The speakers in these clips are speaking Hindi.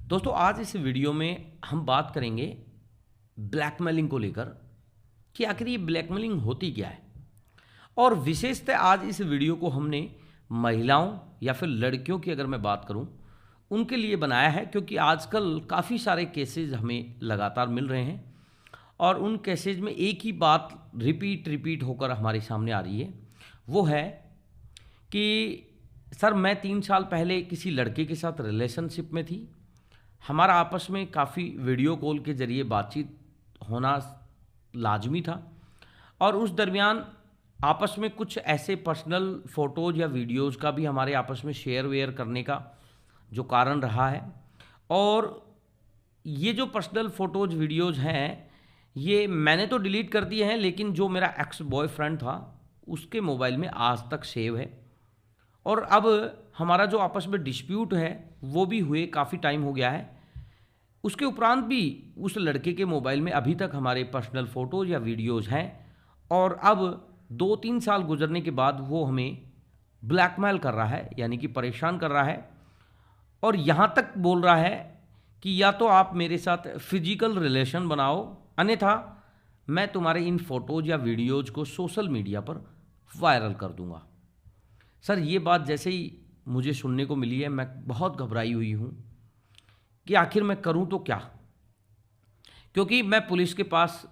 दोस्तों आज इस वीडियो में हम बात करेंगे ब्लैकमेलिंग को लेकर कि आखिर ये ब्लैकमेलिंग होती क्या है। और विशेषतः आज इस वीडियो को हमने महिलाओं या फिर लड़कियों की अगर मैं बात करूं उनके लिए बनाया है, क्योंकि आजकल काफ़ी सारे केसेस हमें लगातार मिल रहे हैं और उन केसेज में एक ही बात रिपीट होकर हमारे सामने आ रही है। वो है कि सर मैं 3 साल पहले किसी लड़के के साथ रिलेशनशिप में थी, हमारा आपस में काफ़ी वीडियो कॉल के ज़रिए बातचीत होना लाजमी था और उस दरमियान आपस में कुछ ऐसे पर्सनल फ़ोटोज़ या वीडियोज़ का भी हमारे आपस में शेयर वेयर करने का जो कारण रहा है। और ये जो पर्सनल फ़ोटोज़ वीडियोज़ हैं ये मैंने तो डिलीट कर दिए हैं, लेकिन जो मेरा एक्स बॉयफ्रेंड था उसके मोबाइल में आज तक सेव है। और अब हमारा जो आपस में डिस्प्यूट है वो भी हुए काफ़ी टाइम हो गया है। उसके उपरांत भी उस लड़के के मोबाइल में अभी तक हमारे पर्सनल फ़ोटोज़ या वीडियोज़ हैं और अब 2-3 साल गुजरने के बाद वो हमें ब्लैकमेल कर रहा है, यानी कि परेशान कर रहा है। और यहाँ तक बोल रहा है कि या तो आप मेरे साथ फिजिकल रिलेशन बनाओ, अन्यथा मैं तुम्हारे इन फ़ोटोज़ या वीडियोज़ को सोशल मीडिया पर वायरल कर दूँगा। सर ये बात जैसे ही मुझे सुनने को मिली है मैं बहुत घबराई हुई हूँ कि आखिर मैं करूँ तो क्या, क्योंकि मैं पुलिस के पास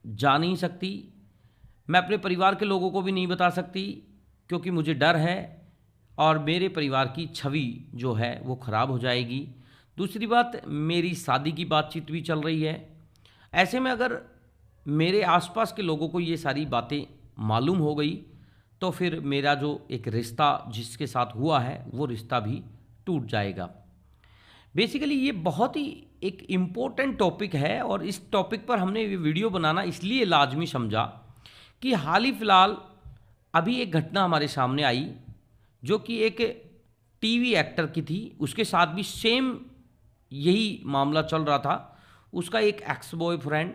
जा नहीं सकती, मैं अपने परिवार के लोगों को भी नहीं बता सकती क्योंकि मुझे डर है और मेरे परिवार की छवि जो है वो ख़राब हो जाएगी। दूसरी बात, मेरी शादी की बातचीत भी चल रही है। ऐसे में अगर मेरे आसपास के लोगों को ये सारी बातें मालूम हो गई तो फिर मेरा जो एक रिश्ता जिसके साथ हुआ है वो रिश्ता भी टूट जाएगा। बेसिकली ये बहुत ही एक इम्पोर्टेंट टॉपिक है और इस टॉपिक पर हमने ये वीडियो बनाना इसलिए लाजमी समझा कि हाल ही फ़िलहाल अभी एक घटना हमारे सामने आई जो कि एक टीवी एक्टर की थी, उसके साथ भी सेम यही मामला चल रहा था। उसका एक एक्स बॉयफ्रेंड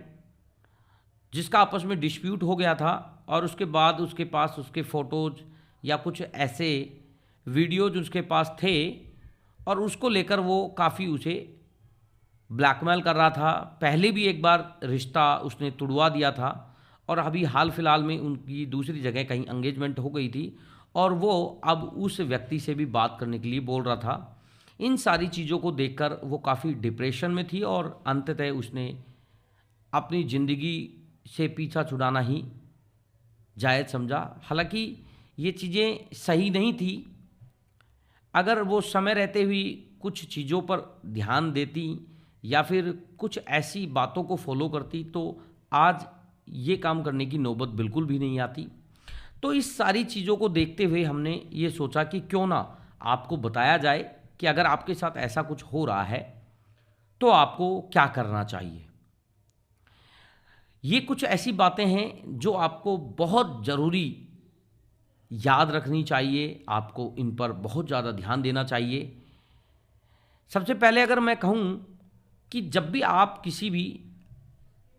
जिसका आपस में डिस्प्यूट हो गया था और उसके बाद उसके पास उसके फ़ोटोज़ या कुछ ऐसे वीडियोज उसके पास थे और उसको लेकर वो काफ़ी उसे ब्लैकमेल कर रहा था। पहले भी एक बार रिश्ता उसने तुड़वा दिया था और अभी हाल फिलहाल में उनकी दूसरी जगह कहीं एंगेजमेंट हो गई थी और वो अब उस व्यक्ति से भी बात करने के लिए बोल रहा था। इन सारी चीज़ों को देखकर वो काफ़ी डिप्रेशन में थी और अंततः उसने अपनी ज़िंदगी से पीछा छुड़ाना ही जायज़ समझा। हालांकि ये चीज़ें सही नहीं थी। अगर वो समय रहते हुए कुछ चीज़ों पर ध्यान देती या फिर कुछ ऐसी बातों को फॉलो करती तो आज ये काम करने की नौबत बिल्कुल भी नहीं आती। तो इस सारी चीज़ों को देखते हुए हमने ये सोचा कि क्यों ना आपको बताया जाए कि अगर आपके साथ ऐसा कुछ हो रहा है तो आपको क्या करना चाहिए। ये कुछ ऐसी बातें हैं जो आपको बहुत ज़रूरी याद रखनी चाहिए, आपको इन पर बहुत ज़्यादा ध्यान देना चाहिए। सबसे पहले अगर मैं कहूँ कि जब भी आप किसी भी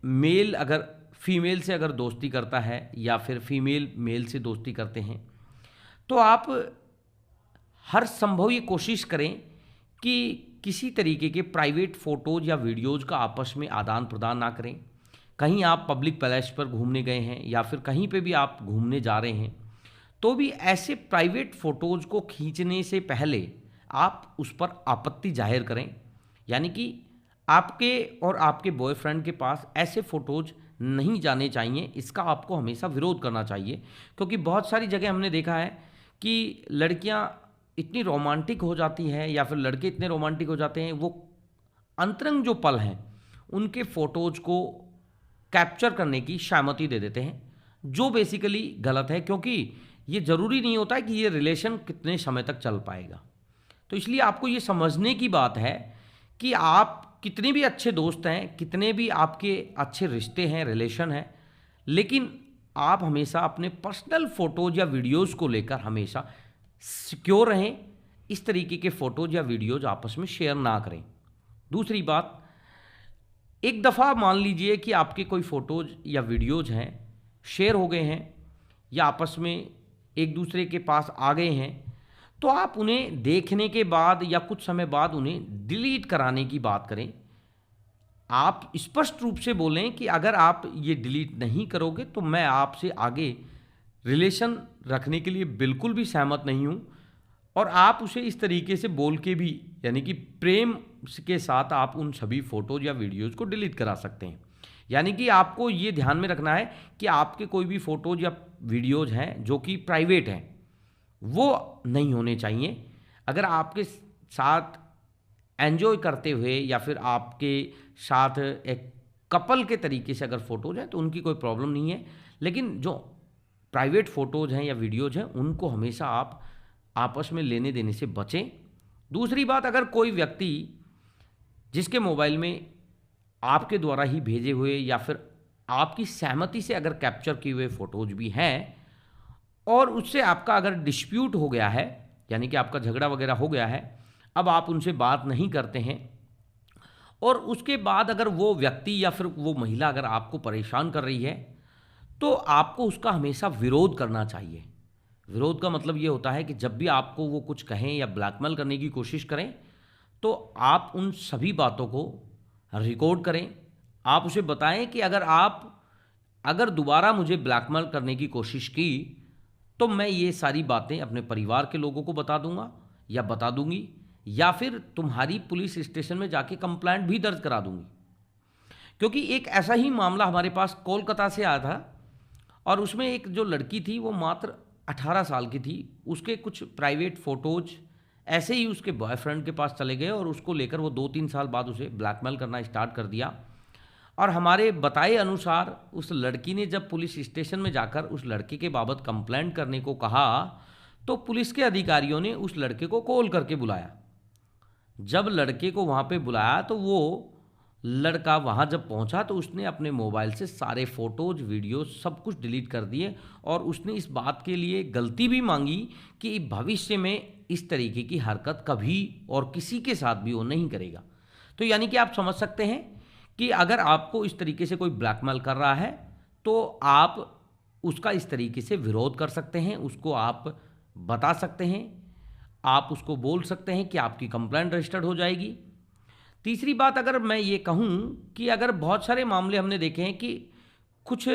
मेल अगर फीमेल से अगर दोस्ती करता है या फिर फीमेल मेल से दोस्ती करते हैं तो आप हर संभव ये कोशिश करें कि किसी तरीके के प्राइवेट फ़ोटोज़ या वीडियोज़ का आपस में आदान प्रदान ना करें। कहीं आप पब्लिक प्लेस पर घूमने गए हैं या फिर कहीं पे भी आप घूमने जा रहे हैं तो भी ऐसे प्राइवेट फ़ोटोज़ को खींचने से पहले आप उस पर आपत्ति जाहिर करें, यानी कि आपके और आपके बॉयफ्रेंड के पास ऐसे फ़ोटोज़ नहीं जाने चाहिए। इसका आपको हमेशा विरोध करना चाहिए, क्योंकि बहुत सारी जगह हमने देखा है कि लड़कियां इतनी रोमांटिक हो जाती हैं या फिर लड़के इतने रोमांटिक हो जाते हैं, वो अंतरंग जो पल हैं उनके फ़ोटोज़ को कैप्चर करने की सहमति दे देते हैं, जो बेसिकली गलत है, क्योंकि ये ज़रूरी नहीं होता है कि ये रिलेशन कितने समय तक चल पाएगा। तो इसलिए आपको ये समझने की बात है कि आप कितने भी अच्छे दोस्त हैं, कितने भी आपके अच्छे रिश्ते हैं, रिलेशन हैं, लेकिन आप हमेशा अपने पर्सनल फ़ोटोज़ या वीडियोज़ को लेकर हमेशा सिक्योर रहें। इस तरीके के फ़ोटोज़ या वीडियोज़ आपस में शेयर ना करें। दूसरी बात, एक दफ़ा मान लीजिए कि आपके कोई फ़ोटोज़ या वीडियोज़ हैं, शेयर हो गए हैं या आपस में एक दूसरे के पास आ गए हैं, तो आप उन्हें देखने के बाद या कुछ समय बाद उन्हें डिलीट कराने की बात करें। आप स्पष्ट रूप से बोलें कि अगर आप ये डिलीट नहीं करोगे तो मैं आपसे आगे रिलेशन रखने के लिए बिल्कुल भी सहमत नहीं हूँ। और आप उसे इस तरीके से बोल के भी, यानी कि प्रेम के साथ आप उन सभी फ़ोटोज़ या वीडियोज़ को डिलीट करा सकते हैं। यानी कि आपको ये ध्यान में रखना है कि आपके कोई भी फ़ोटोज़ या वीडियोज़ हैं जो कि प्राइवेट हैं, वो नहीं होने चाहिए। अगर आपके साथ एन्जॉय करते हुए या फिर आपके साथ एक कपल के तरीके से अगर फ़ोटोज़ हैं तो उनकी कोई प्रॉब्लम नहीं है, लेकिन जो प्राइवेट फ़ोटोज़ हैं या वीडियोज़ हैं उनको हमेशा आप आपस में लेने देने से बचें। दूसरी बात, अगर कोई व्यक्ति जिसके मोबाइल में आपके द्वारा ही भेजे हुए या फिर आपकी सहमति से अगर कैप्चर किए हुए फ़ोटोज़ भी हैं और उससे आपका अगर डिस्प्यूट हो गया है, यानी कि आपका झगड़ा वगैरह हो गया है, अब आप उनसे बात नहीं करते हैं और उसके बाद अगर वो व्यक्ति या फिर वो महिला अगर आपको परेशान कर रही है, तो आपको उसका हमेशा विरोध करना चाहिए। विरोध का मतलब ये होता है कि जब भी आपको वो कुछ कहें या ब्लैकमेल करने की कोशिश करें, तो आप उन सभी बातों को रिकॉर्ड करें। आप उसे बताएं कि अगर दोबारा मुझे ब्लैकमेल करने की कोशिश की तो मैं ये सारी बातें अपने परिवार के लोगों को बता दूंगा या बता दूंगी, या फिर तुम्हारी पुलिस स्टेशन में जाके कंप्लेंट भी दर्ज करा दूंगी। क्योंकि एक ऐसा ही मामला हमारे पास कोलकाता से आया था और उसमें एक जो लड़की थी वो मात्र 18 साल की थी। उसके कुछ प्राइवेट फ़ोटोज़ ऐसे ही उसके बॉयफ्रेंड के पास चले गए और उसको लेकर वो 2-3 साल बाद उसे ब्लैकमेल करना स्टार्ट कर दिया। और हमारे बताए अनुसार उस लड़की ने जब पुलिस स्टेशन में जाकर उस लड़के के बाबत कंप्लेंट करने को कहा, तो पुलिस के अधिकारियों ने उस लड़के को कॉल करके बुलाया। जब लड़के को वहाँ पे बुलाया तो वो लड़का वहाँ जब पहुँचा तो उसने अपने मोबाइल से सारे फ़ोटोज़, वीडियोज़ सब कुछ डिलीट कर दिए और उसने इस बात के लिए गलती भी मांगी कि भविष्य में इस तरीके की हरकत कभी और किसी के साथ भी वो नहीं करेगा। तो यानी कि आप समझ सकते हैं कि अगर आपको इस तरीके से कोई ब्लैकमेल कर रहा है तो आप उसका इस तरीके से विरोध कर सकते हैं, उसको आप बता सकते हैं, आप उसको बोल सकते हैं कि आपकी कंप्लेंट रजिस्टर्ड हो जाएगी। तीसरी बात, अगर मैं ये कहूँ कि अगर बहुत सारे मामले हमने देखे हैं कि कुछ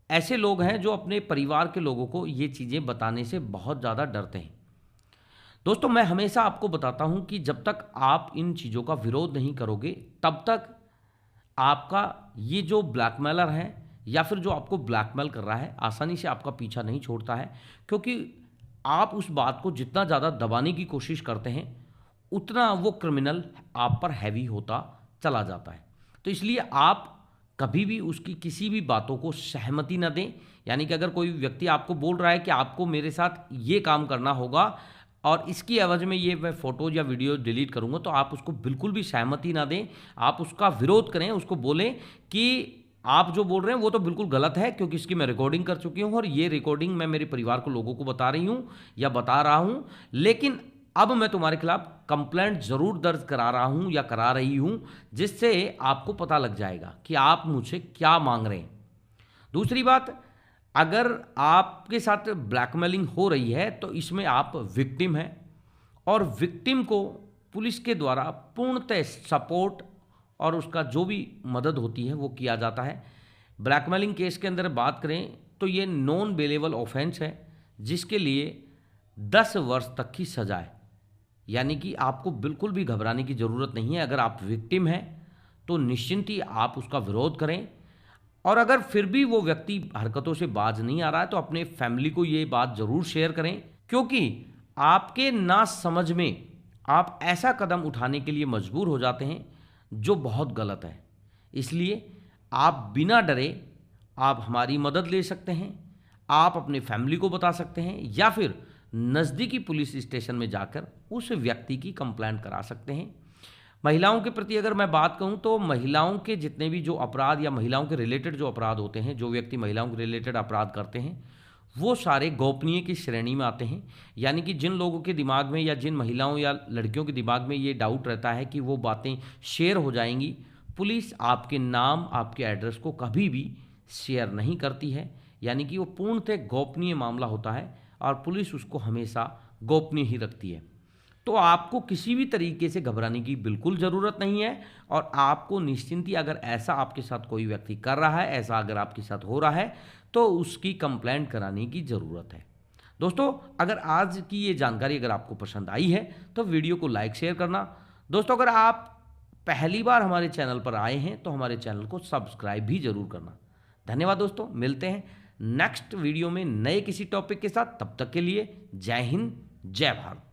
ऐसे लोग हैं जो अपने परिवार के लोगों को ये चीज़ें बताने से बहुत ज़्यादा डरते हैं। दोस्तों, मैं हमेशा आपको बताता हूँ कि जब तक आप इन चीज़ों का विरोध नहीं करोगे तब तक आपका ये जो ब्लैकमेलर है या फिर जो आपको ब्लैकमेल कर रहा है आसानी से आपका पीछा नहीं छोड़ता है, क्योंकि आप उस बात को जितना ज़्यादा दबाने की कोशिश करते हैं उतना वो क्रिमिनल आप पर हैवी होता चला जाता है। तो इसलिए आप कभी भी उसकी किसी भी बातों को सहमति न दें। यानी कि अगर कोई व्यक्ति आपको बोल रहा है कि आपको मेरे साथ ये काम करना होगा और इसकी एवज में ये मैं फ़ोटोज़ या वीडियो डिलीट करूँगा, तो आप उसको बिल्कुल भी सहमति ना दें। आप उसका विरोध करें, उसको बोलें कि आप जो बोल रहे हैं वो तो बिल्कुल गलत है, क्योंकि इसकी मैं रिकॉर्डिंग कर चुकी हूँ और ये रिकॉर्डिंग मैं मेरे परिवार को लोगों को बता रही हूँ या बता रहा हूँ, लेकिन अब मैं तुम्हारे खिलाफ कंप्लेंट ज़रूर दर्ज करा रहा हूँ या करा रही हूँ, जिससे आपको पता लग जाएगा कि आप मुझसे क्या मांग रहे हैं। दूसरी बात, अगर आपके साथ ब्लैकमेलिंग हो रही है तो इसमें आप विक्टिम हैं और विक्टिम को पुलिस के द्वारा पूर्णतः सपोर्ट और उसका जो भी मदद होती है वो किया जाता है। ब्लैकमेलिंग केस के अंदर बात करें तो ये नॉन बेलेबल ऑफेंस है जिसके लिए 10 वर्ष तक की सज़ा है। यानी कि आपको बिल्कुल भी घबराने की ज़रूरत नहीं है। अगर आप विक्टिम हैं तो निश्चिंत ही आप उसका विरोध करें, और अगर फिर भी वो व्यक्ति हरकतों से बाज नहीं आ रहा है तो अपने फैमिली को ये बात ज़रूर शेयर करें, क्योंकि आपके ना समझ में आप ऐसा कदम उठाने के लिए मजबूर हो जाते हैं जो बहुत गलत है। इसलिए आप बिना डरे आप हमारी मदद ले सकते हैं, आप अपने फैमिली को बता सकते हैं या फिर नज़दीकी पुलिस स्टेशन में जाकर उस व्यक्ति की कंप्लेंट करा सकते हैं। महिलाओं के प्रति अगर मैं बात कहूं तो महिलाओं के जितने भी जो अपराध या महिलाओं के रिलेटेड जो अपराध होते हैं, जो व्यक्ति महिलाओं के रिलेटेड अपराध करते हैं वो सारे गोपनीय की श्रेणी में आते हैं। यानी कि जिन लोगों के दिमाग में या जिन महिलाओं या लड़कियों के दिमाग में ये डाउट रहता है कि वो बातें शेयर हो जाएंगी, पुलिस आपके नाम, आपके एड्रेस को कभी भी शेयर नहीं करती है। यानी कि वो पूर्णतः गोपनीय मामला होता है और पुलिस उसको हमेशा गोपनीय ही रखती है। तो आपको किसी भी तरीके से घबराने की बिल्कुल ज़रूरत नहीं है और आपको निश्चिंत ही, अगर ऐसा आपके साथ कोई व्यक्ति कर रहा है, ऐसा अगर आपके साथ हो रहा है, तो उसकी कंप्लेंट कराने की ज़रूरत है। दोस्तों, अगर आज की ये जानकारी अगर आपको पसंद आई है तो वीडियो को लाइक शेयर करना। दोस्तों, अगर आप पहली बार हमारे चैनल पर आए हैं तो हमारे चैनल को सब्सक्राइब भी जरूर करना। धन्यवाद दोस्तों, मिलते हैं नेक्स्ट वीडियो में नए किसी टॉपिक के साथ। तब तक के लिए जय हिंद, जय भारत।